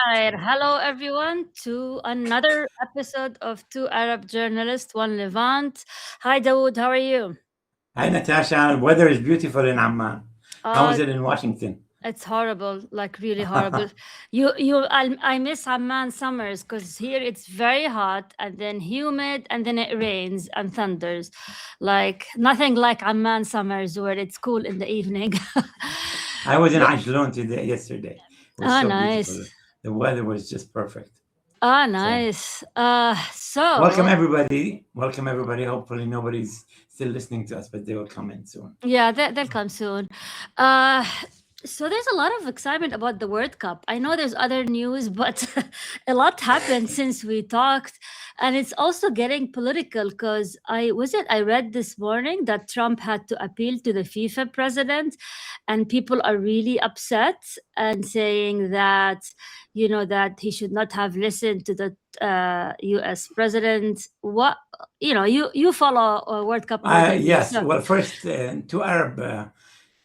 right. Hello, everyone, to another episode of Two Arab Journalists, One Levant. Hi, Dawood. How are you? Hi, Natasha. Weather is beautiful in Amman. How Uh, is it in Washington? it's horrible, like really horrible. I miss Amman summers because here it's very hot and then humid and then it rains and thunders. Like nothing like Amman summers where it's cool in the evening. I was in Yeah. Ajloun yesterday. It was Ah, so beautiful. nice. The weather was just perfect. Ah, So, nice. welcome So everybody. Welcome everybody. Hopefully, nobody's still listening to us, but they will come in soon. yeah, they'll come soon. Uh, so there's a lot of excitement about the World Cup. I know there's other news, but a lot happened since we talked, and it's also getting political because I read this morning that Trump had to appeal to the FIFA president, and people are really upset and saying that that he should not have listened to the U.S. president. What you follow World Cup more than me, Yes. so. Well, first, two Arab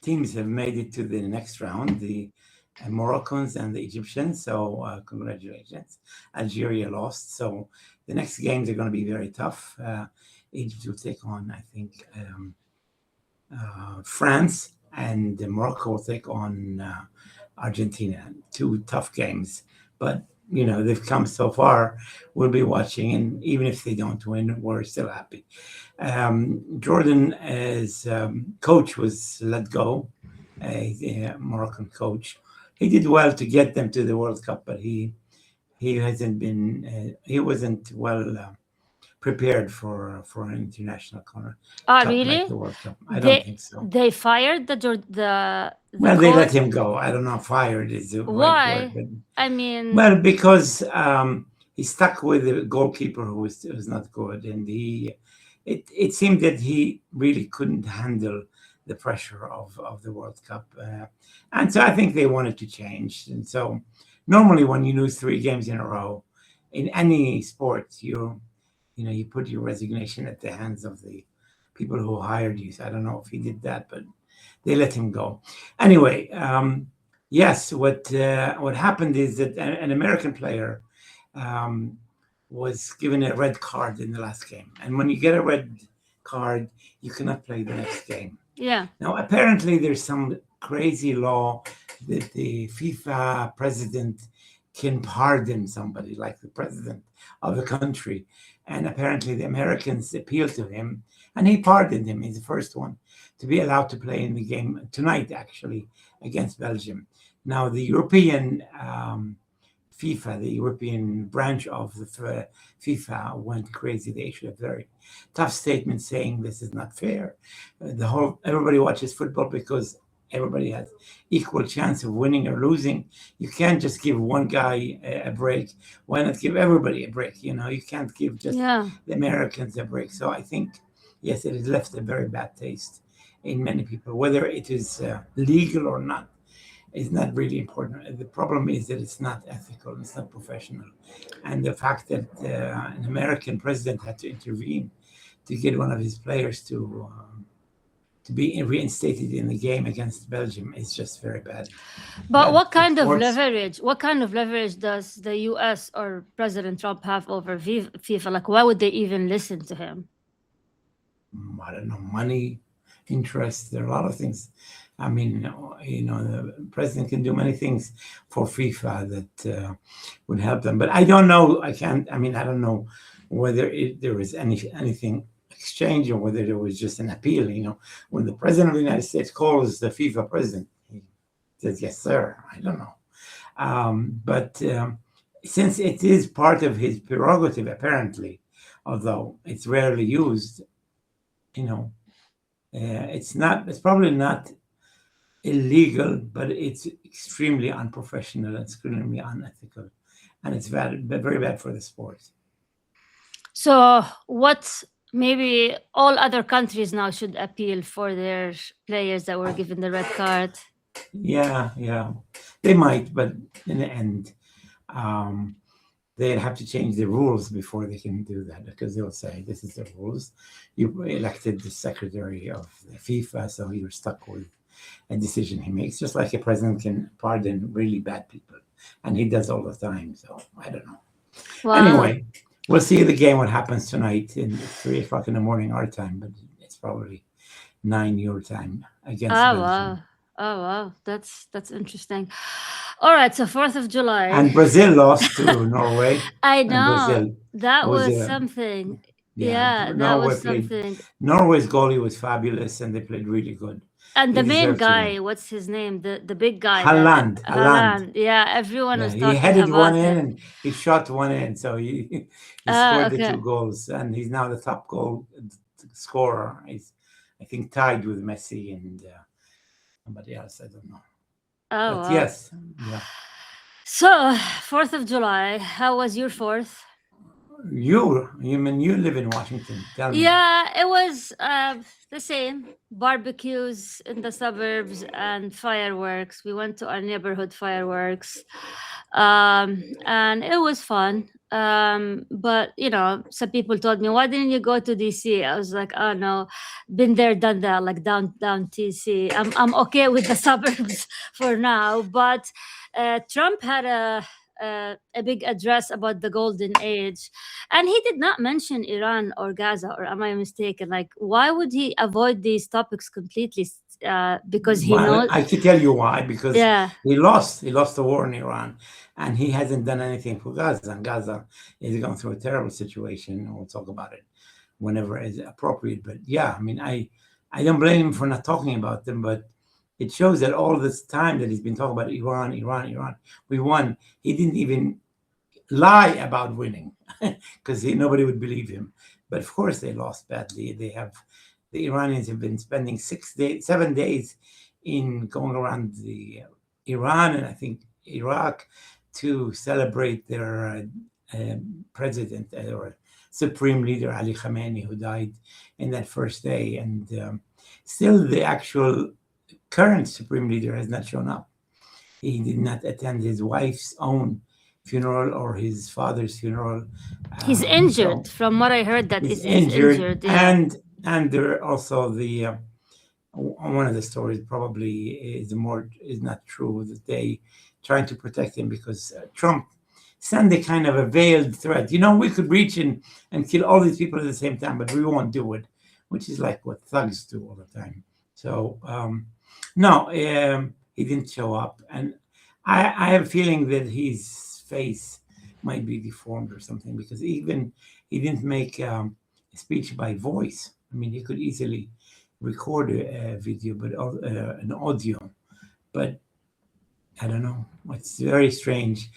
teams have made it to the next round, the Moroccans and the Egyptians. So, congratulations. Algeria lost. So, the next games are going to be very tough. Egypt will take on, I think, France, and Morocco will take on Argentina. Two tough games, but they've come so far. We'll be watching, and even if they don't win, we're still happy. Jordan, as coach, was let go. The Moroccan coach, he did well to get them to the World Cup, but he hasn't been he wasn't well prepared for an international Ah, cup like really? the World Cup. I don't They think so. they fired the Well, they let coach. him go. I don't know, fired is the right word, Why? but I mean, well, because he stuck with the goalkeeper who was not good, and it seemed that he really couldn't handle the pressure of the World Cup, and so I think they wanted to change. And so normally when you lose three games in a row in any sport, you put your resignation at the hands of the people who hired you. So I don't know if he did that, but they let him go. Anyway, yes, what happened is that an American player um, was given a red card in the last game, and when you get a red card, you cannot play the next game. yeah. Now, apparently, there's some crazy law that the FIFA president can pardon somebody, like the president of the country. And apparently, the Americans appealed to him, and he pardoned him. He's the first one to be allowed to play in the game tonight, actually, against Belgium. Now, the European FIFA, the European branch of the FIFA, went crazy. They issued a very tough statement saying this is not fair. Everybody watches football because everybody has equal chance of winning or losing. You can't just give one guy a break. Why not give everybody a break? You can't give just Yeah. the Americans a break. So I think, yes, it has left a very bad taste in many people. Whether it is legal or not is not really important. The problem is that it's not ethical, it's not professional. And the fact that an American president had to intervene to get one of his players to be reinstated in the game against Belgium is just very bad. But Bad what for kind of sports. leverage? What kind of leverage does the U.S. or President Trump have over FIFA? Like, why would they even listen to him? I don't know, money, interest. There are a lot of things. I mean, the president can do many things for FIFA that would help them. But I don't know. I can't. I mean, I don't know whether there was anything exchange or whether there was just an appeal. When the president of the United States calls the FIFA president, he says, "Yes, sir." I don't know. But since it is part of his prerogative, apparently, although it's rarely used, you know, it's not. It's probably not illegal, but it's extremely unprofessional and extremely unethical, and it's bad, very bad for the sport. So, what maybe all other countries now should appeal for their players that were given the red card? Yeah, they might, but in the end, um, they'd have to change the rules before they can do that because they'll say this is the rules. You elected the secretary of the FIFA, so you're stuck with a decision he makes. Just like a president can pardon really bad people, and he does all the time. So I don't know. Wow. Anyway, we'll see the game what happens tonight in 3 o'clock in the morning our time, but it's probably 9 your time against Oh wow. Belgium. Oh wow. That's interesting. All right, so 4th of July. And Brazil lost to Norway, I and know. Brazil That was was a something. yeah. Yeah, that was Norway played. something. Norway's goalie was fabulous, and they played really good. And They the main deserve to guy, win. what's his name? The big guy, Haaland. Haaland. Yeah, everyone Yeah, was he talking headed one about in him. and he shot one in, so he scored the Okay. 2 goals, and he's now the top goal scorer. He's, I think, tied with Messi and somebody else. I don't know, Oh but wow. yes, yeah. So 4th of July, how was your fourth? You mean you live in Washington? Tell me. Yeah, it was the same. Barbecues in the suburbs and fireworks. We went to our neighborhood fireworks. And it was fun. But some people told me, why didn't you go to DC? I was like, oh no, been there, done that, like down TC. I'm okay with the suburbs for now. But Trump had a big address about the golden age, and he did not mention Iran or Gaza, or am I mistaken? Like, why would he avoid these topics completely? Because he Well, knows. I can tell you why. Because Yeah, he lost. He lost the war in Iran, and he hasn't done anything for Gaza. And Gaza is going through a terrible situation. We'll talk about it whenever is appropriate. But yeah, I mean, I don't blame him for not talking about them, but it shows that all this time that he's been talking about Iran, Iran, Iran, we won. He didn't even lie about winning because nobody would believe him. But of course, they lost badly. The Iranians have been spending 6 days, 7 days in going around the Iran and I think Iraq to celebrate their president or supreme leader Ali Khamenei, who died in that first day. And still, the actual current supreme leader has not shown up. He did not attend his wife's own funeral or his father's funeral. he's So injured. From what I heard, that he's he's injured, injured. Yeah, and there also the one of the stories probably is not true, that they trying to protect him because Trump sent a kind of a veiled threat. We could reach in and kill all these people at the same time, but we won't do it, which is like what thugs do all the time. So no, he didn't show up, and I have a feeling that his face might be deformed or something because even he didn't make a speech by voice. I mean, he could easily record a video, but an audio. But I don't know. It's very strange.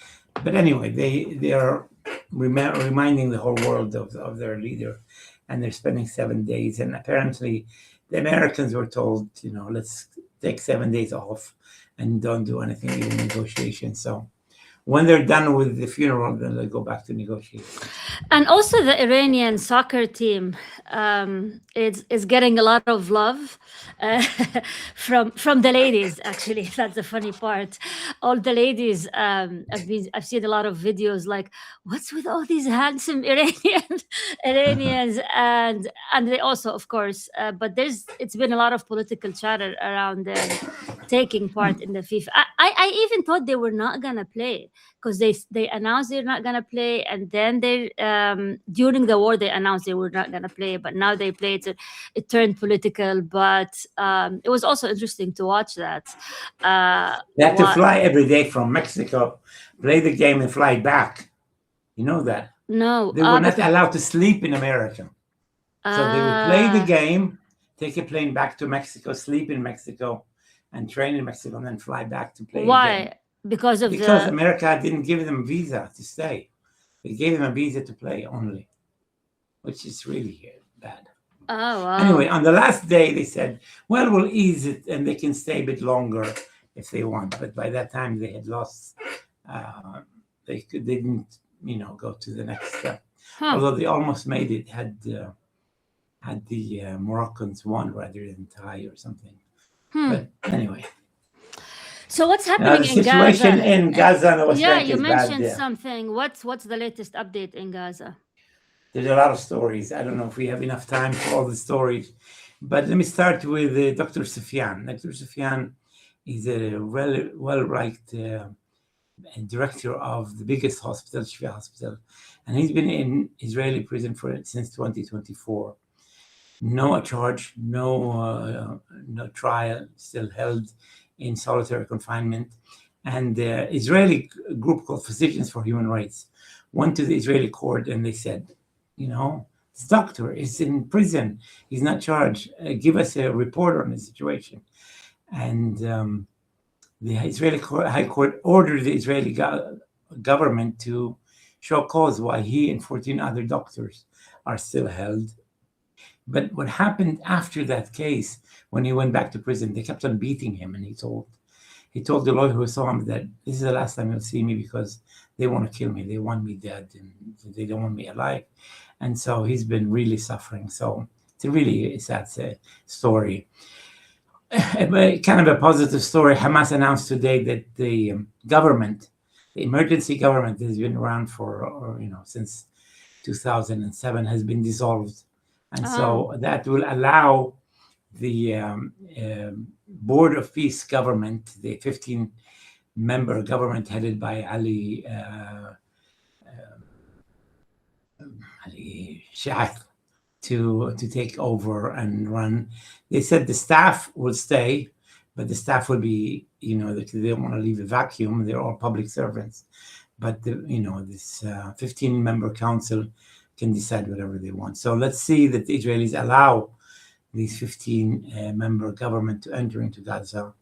But anyway, they are reminding the whole world of their leader, and they're spending 7 days. And apparently, the Americans were told, let's take 7 days off and don't do anything, even negotiations. So when they're done with the funeral, then they'll go back to negotiations. and also the Iranian soccer team is getting a lot of love uh, from the ladies. Actually, that's the funny part. All the ladies, I've seen a lot of videos like, what's with all these handsome Iranians, and they also, of course, but it's been a lot of political chatter around them taking part in the FIFA. I even thought they were not gonna play because they announced they're not gonna play, and then they during the war they announced they were not gonna play, but now they played. It turned political, but it was also interesting to watch that. They had to What? fly every day from Mexico, play the game, and fly back. You know that. No, They were not allowed to sleep in America. So they would play the uh, game, take a plane back to Mexico, sleep in Mexico, and train in Mexico, and then fly back to play again. why? Because of Because the America didn't give them visa to stay. They gave them a visa to play only, which is really bad. oh wow. Anyway, on the last day, they said, well, we'll ease it and they can stay a bit longer if they want. But by that time, they had lost. They didn't, go to the next step. Huh. Although they almost made it, had the Moroccans won rather than tie or something. But anyway, So what's the happening in situation Gaza? in Gaza and the West Yeah, Bank you is bad mentioned there. something. What's the latest update in Gaza? There's a lot of stories. I don't know if we have enough time for all the stories, but let me start with Dr. Sufyan. Dr. Sufyan is a well-liked director of the biggest hospital, Shifa Hospital, and he's been in Israeli prison since 2024. No charge, no trial, still held in solitary confinement. And the Israeli group called Physicians for Human Rights went to the Israeli court and they said, this doctor is in prison. He's not charged. Give us a report on the situation. And the Israeli High Court ordered the Israeli government to show cause why he and 14 other doctors are still held. But what happened after that case, when he went back to prison, they kept on beating him, and he told the lawyer who saw him that this is the last time you'll see me because they want to kill me. They want me dead, and they don't want me alive. And so he's been really suffering. So it's a really sad story. Kind of a positive story. Hamas announced today that the government, the emergency government that has been around for, since 2007 has been dissolved. And so that will allow the Board of Peace government, the 15-member government headed by Ali Shaath, to take over and run. They said the staff will stay, but the staff will be, they don't want to leave a vacuum. They're all public servants. But, this 15-member council can decide whatever they want. So let's see that the Israelis allow these 15-member government to enter into Gaza.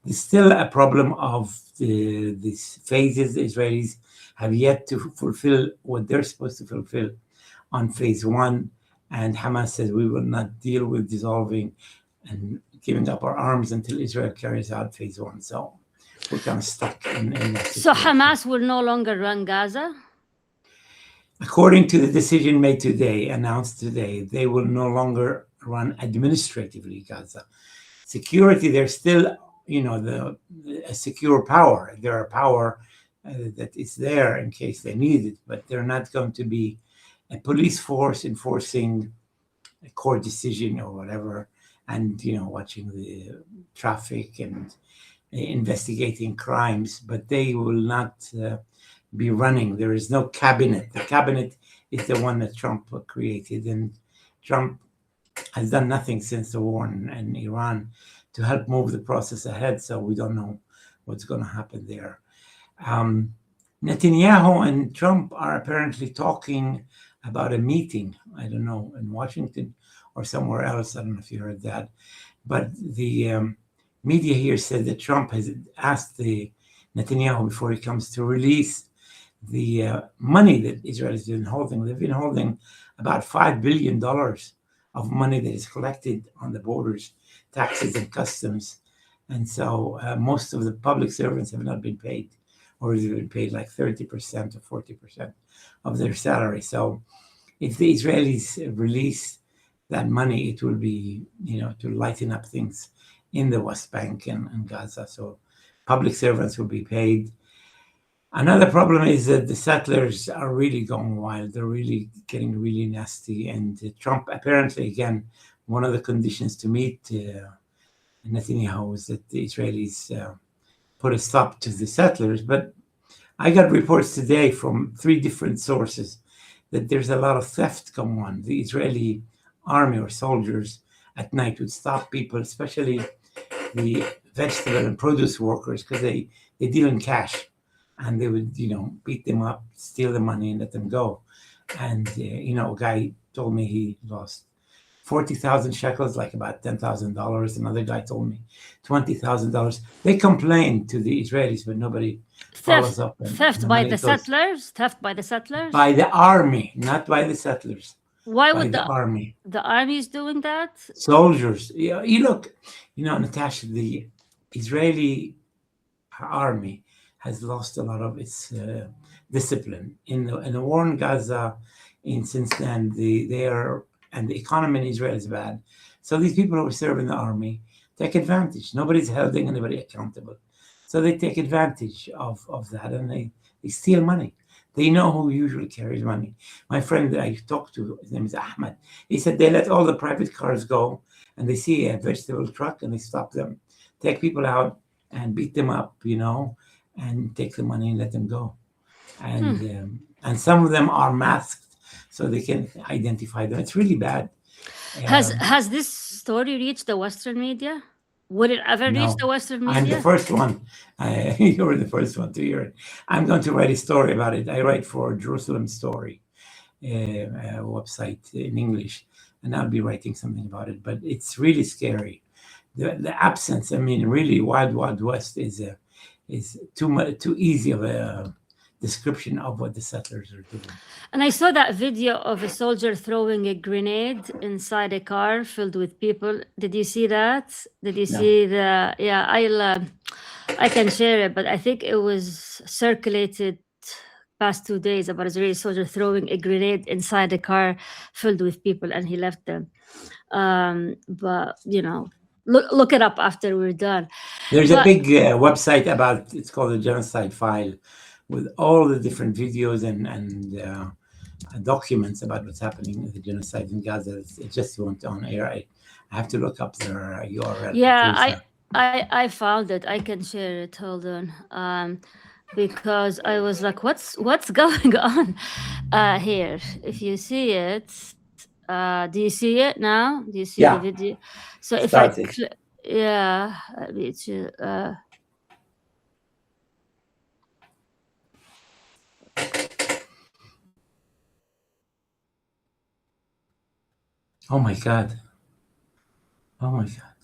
There's still a problem of these phases. The Israelis have yet to fulfill what they're supposed to fulfill on phase one. And Hamas says we will not deal with dissolving and giving up our arms until Israel carries out phase one. So we're kind of stuck in that situation. So Hamas will no longer run Gaza? According to the decision made today, announced today, they will no longer run administratively Gaza. Security, they're still, a secure power. They're a power that is there in case they need it, but they're not going to be a police force enforcing a court decision or whatever, and watching the traffic and investigating crimes, but they will not be running. There is no cabinet. The cabinet is the one that Trump created, and Trump has done nothing since the war in Iran to help move the process ahead, so we don't know what's going to happen there. Netanyahu and Trump are apparently talking about a meeting, I don't know, in Washington or somewhere else. I don't know if you heard that. But the media here said that Trump has asked the Netanyahu before he comes to release the money that Israel has been holding. They've been holding about $5 billion of money that is collected on the borders, taxes and customs. And so most of the public servants have not been paid, or they've been paid like 30% or 40% of their salary. So if the Israelis release that money, it will be, to lighten up things in the West Bank and Gaza. So public servants will be paid. Another problem is that the settlers are really going wild. They're really getting really nasty. And Trump, apparently, again, one of the conditions to meet Netanyahu is that the Israelis put a stop to the settlers. But I got reports today from 3 different sources that there's a lot of theft going on. The Israeli army or soldiers at night would stop people, especially the vegetable and produce workers, because they deal in cash. And they would, beat them up, steal the money, and let them go. And, a guy told me he lost 40,000 shekels, like about $10,000. Another guy told me $20,000. They complained to the Israelis, but nobody follows up. Theft by the settlers? Theft by the settlers? By the army, not by the settlers. Why would the army? The army is doing that? Soldiers. You look, Natasha, the Israeli army has lost a lot of its discipline in the war in Gaza. Since then, the economy in Israel is bad. So these people who serve in the army take advantage. Nobody's holding anybody accountable, so they take advantage of that, and they steal money. They know who usually carries money. My friend that I talked to, his name is Ahmed. He said they let all the private cars go, and they see a vegetable truck, and they stop them, take people out, and beat them up, and take the money and let them go. And some of them are masked so they can identify them. It's really bad. Has this story reached the Western media? Would it ever reach No, the Western I'm the media? first one. You're the first one to hear it. I'm going to write a story about it. I write for Jerusalem Story, website in English, and I'll be writing something about it. But it's really scary. The absence. I mean, really, Wild Wild West is too easy of a description of what the settlers are doing. And I saw that video of a soldier throwing a grenade inside a car filled with people. Did you see that? Did you No. see the? Yeah, I can share it, but I think it was circulated past 2 days about Israeli soldier throwing a grenade inside a car filled with people, and he left them. But look it up after we're done. There's a But big website about, it's called the Genocide File, with all the different videos and documents about what's happening with the genocide in Gaza. It just went on air. I have to look up their URL. yeah, I found it. I can share it. Hold on. Because I was like, what's going on here? If you see it, do you see it now? Do you see Yeah. the video? So if Started. yeah, it's Oh my God. Oh my God.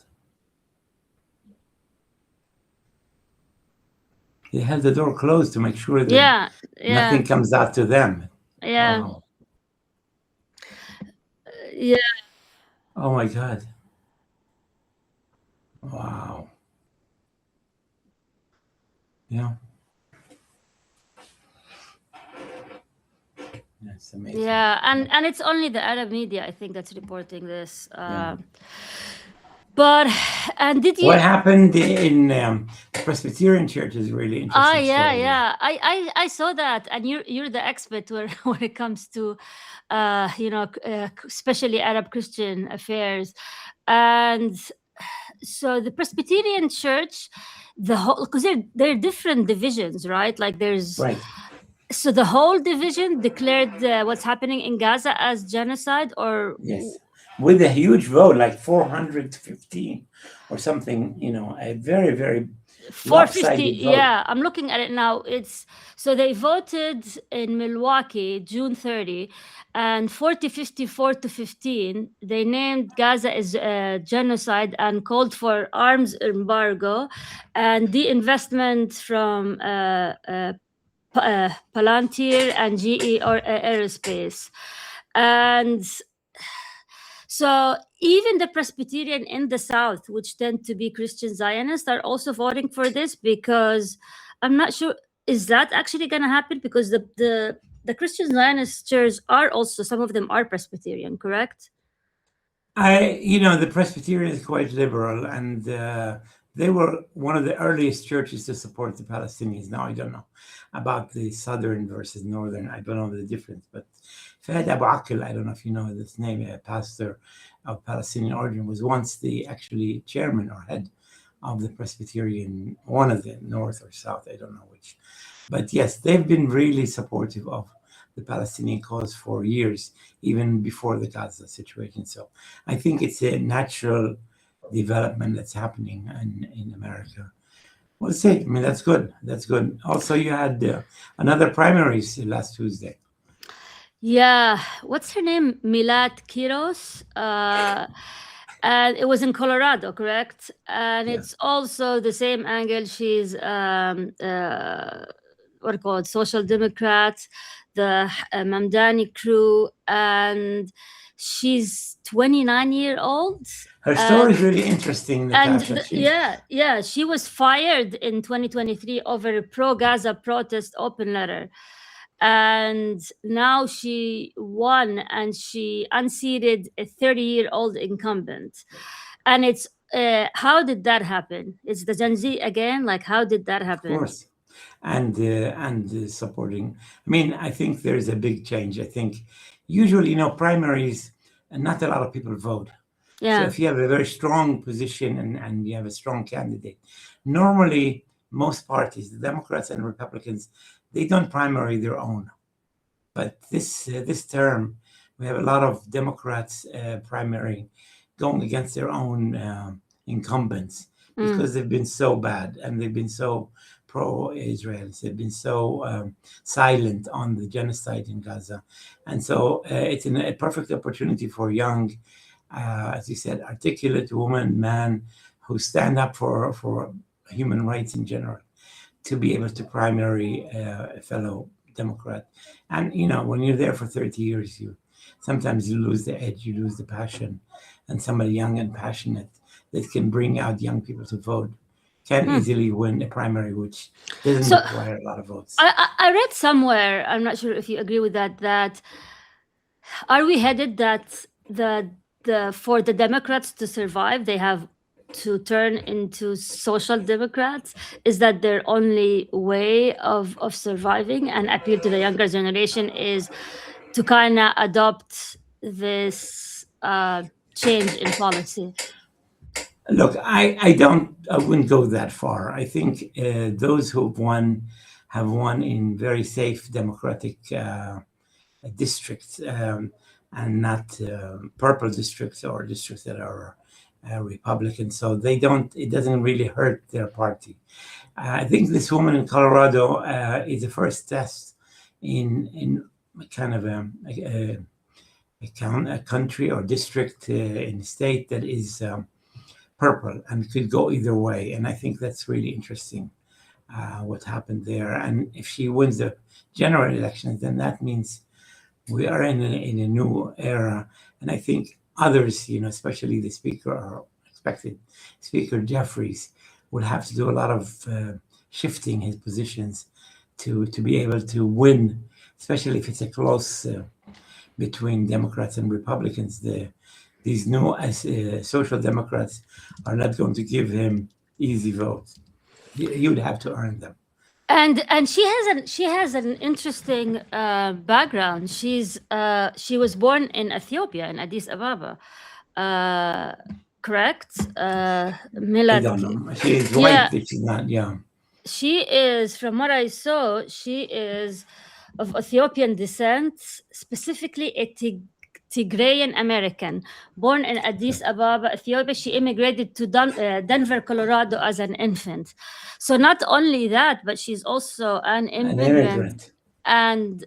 They had the door closed to make sure that nothing comes out to them. yeah. Wow. Yeah. Oh my God. Wow. Yeah. That's amazing. Yeah, and it's only the Arab media, I think, that's reporting this. But did you? What happened in Presbyterian Church is really interesting. Yeah. I saw that, and you're the expert when it comes to, especially Arab Christian affairs, and so the Presbyterian Church, the whole, because there are different divisions, right? Like there's Right. So the whole division declared what's happening in Gaza as genocide, or Yes, with a huge vote, like 415 or something. A very, very 450. vote. Yeah, I'm looking at it now. So they voted in Milwaukee June 30, and 54 to 15. They named Gaza as genocide and called for arms embargo and de-investment from Palantir and GE or Aerospace. And so even the Presbyterian in the South, which tend to be Christian Zionists, are also voting for this, because I'm not sure, is that actually going to happen? Because the Christian Zionist churches are also, some of them are Presbyterian, correct? The Presbyterian is quite liberal, and they were one of the earliest churches to support the Palestinians. Now I don't know about the southern versus northern. I don't know the difference, but Fahd Abu Akil, I don't know if you know this name, a pastor of Palestinian origin, was once the actually chairman or head of the Presbyterian, one of the north or south, I don't know which. But yes, they've been really supportive of the Palestinian cause for years, even before the Gaza situation. So I think it's a natural development that's happening in America. We'll see. I mean, that's good. That's good. Also, you had another primaries last Tuesday. Yeah. What's her name? Milad Kiros. And it was in Colorado, correct? And it's also the same angle. She's what do you call it? Social Democrat, the Mamdani crew, and she's 29-year-old. Her story is really interesting, Natasha. And she was fired in 2023 over a pro-Gaza protest open letter. And now she won, and she unseated a 30-year-old incumbent. And it's how did that happen? It's the Gen Z again. Like, how did that happen? Of course, and supporting. I mean, I think there is a big change. I think usually, primaries, and not a lot of people vote. Yeah. So if you have a very strong position and you have a strong candidate, normally most parties, the Democrats and Republicans, they don't primary their own. But this term, we have a lot of Democrats primary going against their own incumbents because they've been so bad and they've been so pro-Israel. They've been so silent on the genocide in Gaza. And so it's a perfect opportunity for young, as you said, articulate women, man, who stand up for human rights in general, to be able to primary a fellow Democrat. And, when you're there for 30 years, sometimes you lose the edge, you lose the passion. And somebody young and passionate that can bring out young people to vote can easily win a primary, which doesn't require a lot of votes. I read somewhere, I'm not sure if you agree with that are we headed that for the Democrats to survive, they have to turn into social democrats? Is that their only way of surviving and appeal to the younger generation, is to kind of adopt this change in policy? Look, I wouldn't go that far. I think those who've won have won in very safe democratic districts, and not purple districts or districts that are Republican. So it doesn't really hurt their party. I think this woman in Colorado is the first test in kind of a country or district in a state that is purple and could go either way. And I think that's really interesting what happened there. And if she wins the general elections, then that means we are in a new era. And I think others, especially the speaker or expected Speaker Jeffries, would have to do a lot of shifting his positions to be able to win, especially if it's a close between Democrats and Republicans. These new social democrats are not going to give him easy votes. He would have to earn them. And she has an interesting background. She was born in Ethiopia, in Addis Ababa, correct? I don't know. She is white, but she's not young. She is, from what I saw, she is of Ethiopian descent, specifically a Tigrayan American, born in Addis Ababa, Ethiopia. She immigrated to Denver, Colorado as an infant. So not only that, but she's also an immigrant and,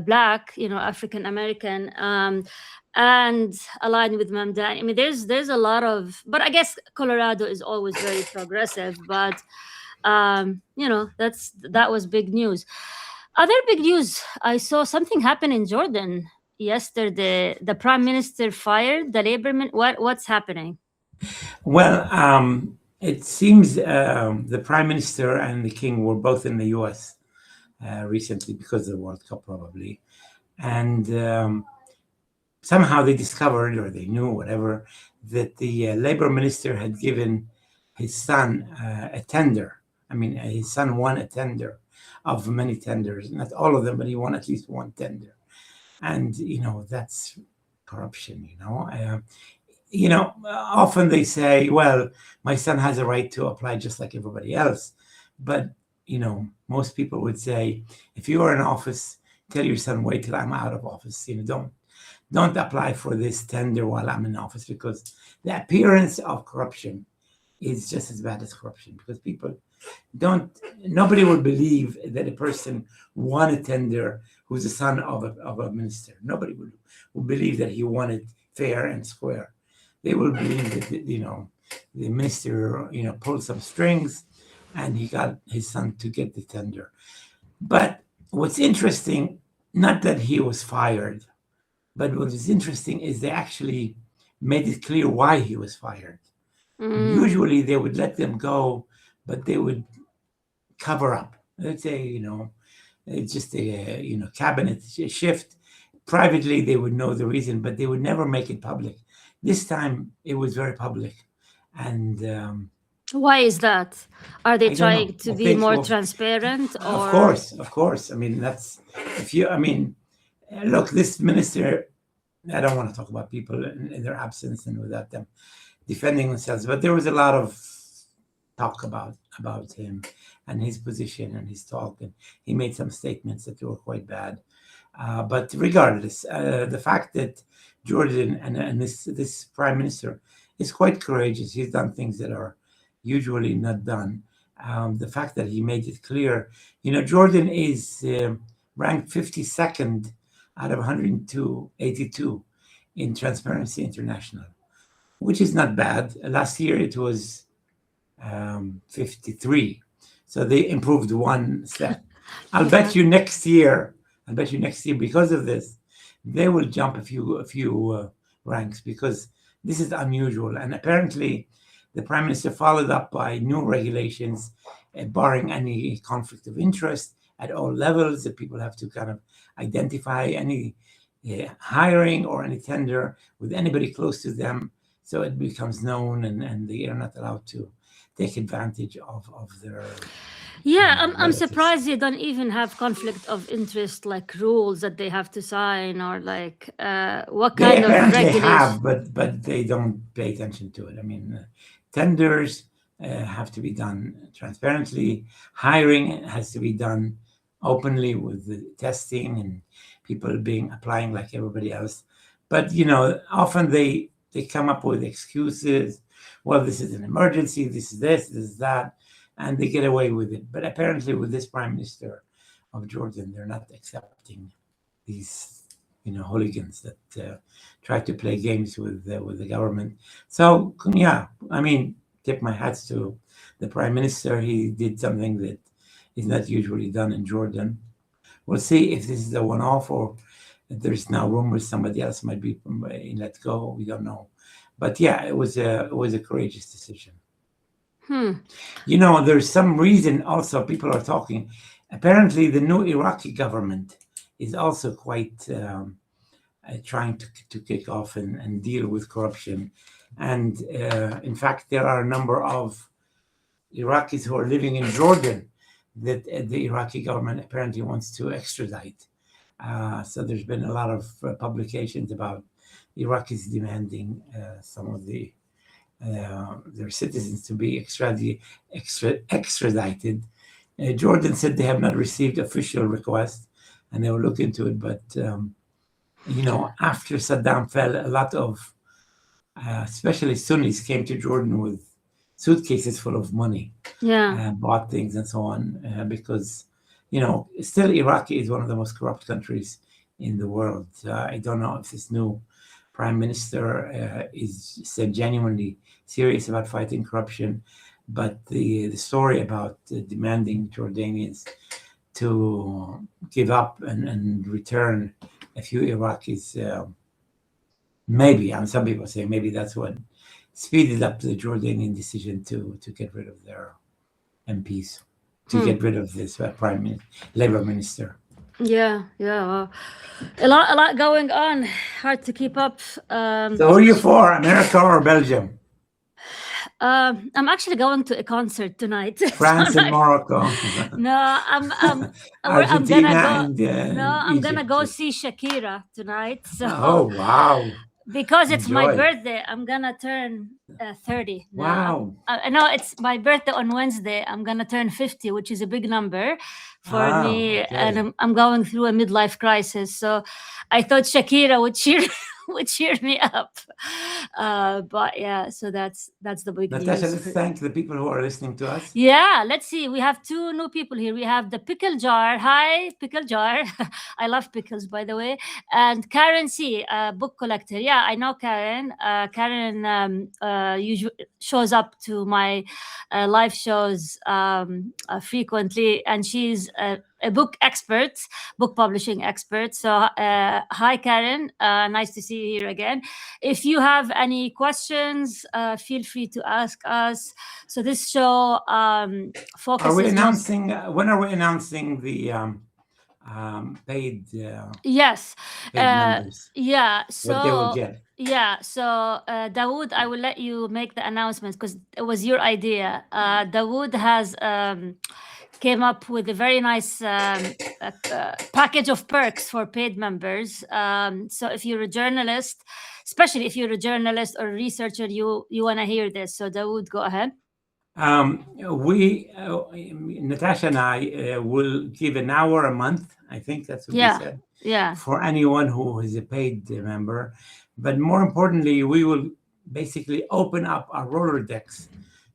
Black, African American, and aligned with Mamdani. I mean, there's a lot of, but I guess Colorado is always very progressive. But that was big news. Other big news, I saw something happen in Jordan yesterday. The prime minister fired the labor what's happening? Well, it seems the prime minister and the king were both in the U.S. Recently because of the World Cup, probably, and somehow they discovered, or they knew, whatever, that the labor minister had given his son a tender. I mean, his son won a tender of many tenders, not all of them, but he won at least one tender. And, that's corruption, often they say, well, my son has a right to apply just like everybody else. But, most people would say, if you are in office, tell your son, wait till I'm out of office. Don't apply for this tender while I'm in office, because the appearance of corruption is just as bad as corruption, because nobody would believe that a person won a tender who's the son of a minister. Nobody would believe that he won it fair and square. They will believe that, the minister, pulled some strings and he got his son to get the tender. But what's interesting, not that he was fired, but what is interesting is they actually made it clear why he was fired. Usually they would let them go, but they would cover up. Let's say, it's just a cabinet shift. Privately, they would know the reason, but they would never make it public. This time, it was very public. And why is that? Are they trying to be more transparent? Or? Of course. I mean, look, this minister, I don't want to talk about people in their absence and without them defending themselves, but there was a lot of talk about him and his position and his talk, and he made some statements that were quite bad. But regardless, the fact that Jordan and this prime minister is quite courageous. He's done things that are usually not done. The fact that he made it clear, Jordan is ranked 52nd out of 182 in Transparency International, which is not bad. Last year it was 53, so they improved one step. I'll bet you next year. Because of this, they will jump a few ranks, because this is unusual. And apparently, the prime minister followed up by new regulations, barring any conflict of interest at all levels. That people have to kind of identify any hiring or any tender with anybody close to them, so it becomes known, and they are not allowed to take advantage of their. Yeah, I'm relatives. surprised they don't even have conflict of interest like rules that they have to sign, or like what They kind of apparently regulation. have, but they don't pay attention to it. I mean, tenders have to be done transparently. Hiring has to be done openly with the testing and people applying like everybody else. But often they come up with excuses. Well, this is an emergency. This is that, and they get away with it. But apparently, with this prime minister of Jordan, they're not accepting these hooligans that try to play games with the government. So yeah, I mean, tip my hats to the prime minister. He did something that is not usually done in Jordan. We'll see if this is a one-off, or if there's now rumors somebody else might be let go. We don't know, but yeah, it was a courageous decision. There's some reason also people are talking. Apparently, the new Iraqi government is also quite trying to kick off and deal with corruption. And in fact, there are a number of Iraqis who are living in Jordan that the Iraqi government apparently wants to extradite. So there's been a lot of publications about Iraqis demanding some of their citizens to be extradited. Jordan said they have not received official requests, and they will look into it. But after Saddam fell, a lot of especially Sunnis came to Jordan with suitcases full of money, and bought things and so on, because still Iraq is one of the most corrupt countries in the world. I don't know if this new prime minister is genuinely serious about fighting corruption, but the story about demanding Jordanians to give up and return a few Iraqis, maybe, and some people say maybe that's what speeded up the Jordanian decision to get rid of their MPs, to get rid of this labor minister. Yeah. Well, a lot going on. Hard to keep up. So who are you for, America or Belgium? I'm actually going to a concert tonight. France and Morocco. No, Argentina I'm gonna go Egypt. see Shakira tonight. So Oh wow! because it's my Enjoy. birthday, I'm gonna turn 30. Wow! I know it's my birthday on Wednesday. I'm gonna turn 50, which is a big number for me, okay. and I'm going through a midlife crisis. So I thought Shakira would cheer me up. But yeah, so that's the big Natasha, news. let's thank the people who are listening to us. Yeah, let's see. We have two new people here. We have the Pickle Jar. Hi, Pickle Jar. I love pickles, by the way. And Karen C, book collector. Yeah, I know Karen. Karen shows up to my live shows frequently, and she's a book expert, book publishing expert. So hi, Karen. Nice to see you here again. If you have any questions, feel free to ask us. So this show focuses. Are we announcing? When are we announcing the paid? Yes. Paid numbers. Yeah. So what they will get. Yeah. So Dawood, I will let you make the announcements because it was your idea. Dawood has came up with a very nice package of perks for paid members. So if you're a journalist, especially if you're a journalist or a researcher, you want to hear this. So Dawood, go ahead. We, Natasha and I, will give an hour a month. I think that's what we Yeah, said, yeah, for anyone who is a paid member. But more importantly, we will basically open up our Rolodex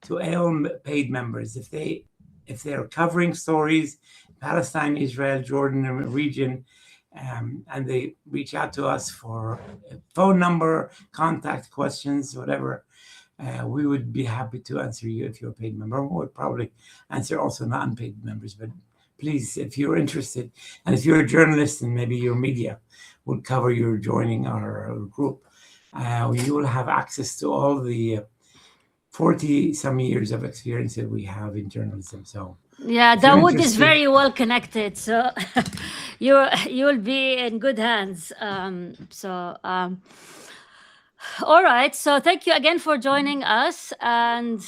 to all paid members. If they're covering stories, Palestine, Israel, Jordan region, and they reach out to us for a phone number, contact questions, whatever, we would be happy to answer you if you're a paid member. We would probably answer also non-paid members, but please, if you're interested, and if you're a journalist and maybe your media would cover your joining our group, you will have access to all the 40 some years of experience that we have in journalism. So yeah. if you're Dawood is interested, very well connected, so you will be in good hands. All right. So thank you again for joining us. And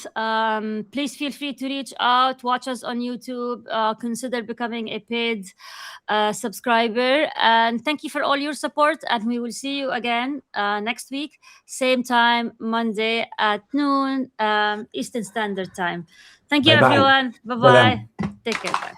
please feel free to reach out, watch us on YouTube, consider becoming a paid subscriber. And thank you for all your support. And we will see you again next week, same time, Monday at noon, Eastern Standard Time. Thank you, bye bye. everyone. Bye Salam. bye. Take care. Bye.